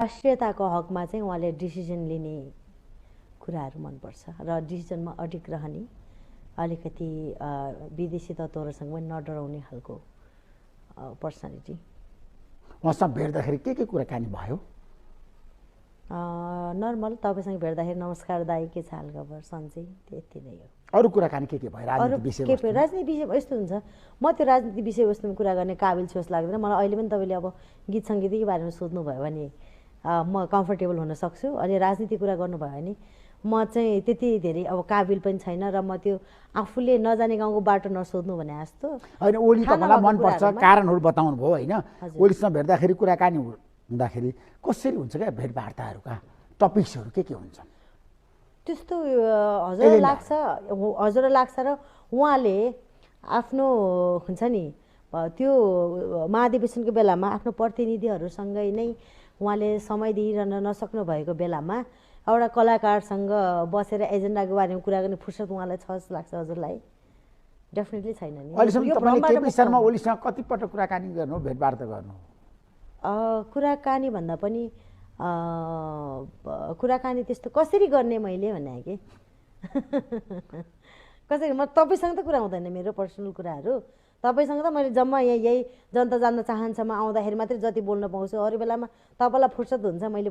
राष्ट्रियताको हकमा चाहिँ उहाँले डिसिजन लिने कुराहरू मनपर्छ र डिसिजनमा अडिग रहने अलिकति विदेशी तत्त्वहरूसँग पनि नडराउने खालको पर्सनालिटी। उहाँसँग भेट्दाखेरि के कुराकानी भयो? नर्मल, तपाईँसँग भेट्दाखेरि नमस्कार दाइ, के छ हालखबर, सन्चै, त्यति नै हो। अरू कुराकानी के भयो? राजनीति विषय राजनीति विषय यस्तो हुन्छ, म त्यो राजनीति विषयवस्तुमा कुरा गर्ने काबिल छु जस्तो लाग्दैन मलाई। अहिले पनि तपाईँले अब गीत सङ्गीतकै बारेमा सोध्नुभयो भने म कम्फर्टेबल हुन सक्छु। अनि राजनीति कुरा गर्नुभयो भने म चाहिँ त्यति धेरै अब काबिल पनि छैन र म त्यो आफूले नजाने गाउँको बाटो नसोध्नु भने जस्तो होइन। ओली तपाईँलाई मनपर्छ, कारणहरू बताउनु भयो होइन। ओलीसँग भेट्दाखेरि कुराकानी हुँदाखेरि कसरी हुन्छ क्या भेटवार्ताहरूका टपिक्सहरू के हुन्छन्? त्यस्तो हजुरलाई लाग्छ र उहाँले आफ्नो हुन्छ नि त्यो महाधिवेशनको बेलामा आफ्नो प्रतिनिधिहरूसँगै नै उहाँले समय दिइरहन नसक्नु भएको बेलामा एउटा कलाकारसँग बसेर एजेन्डाको बारेमा कुरा गर्ने फुर्सद उहाँलाई छ जस्तो लाग्छ हजुरलाई? डेफिनेटली छैन नि। अहिलेसम्म तपाईँले केपी शर्मा ओलीसँग कति पटक कुराकानी गर्नु, भेटवार्ता गर्नु? कुराकानी भन्दा पनि कुराकानी त्यस्तो कसरी गर्ने मैले भने कि कसरी, म तपाईँसँग त कुरा हुँदैन मेरो पर्सनल कुराहरू। तपाईँसँग त मैले जम्मा यही जनता जान्न चाहन्छमा आउँदाखेरि मात्रै जति बोल्न पाउँछु, अरू बेलामा तपाईँलाई फुर्सद हुन्छ मैले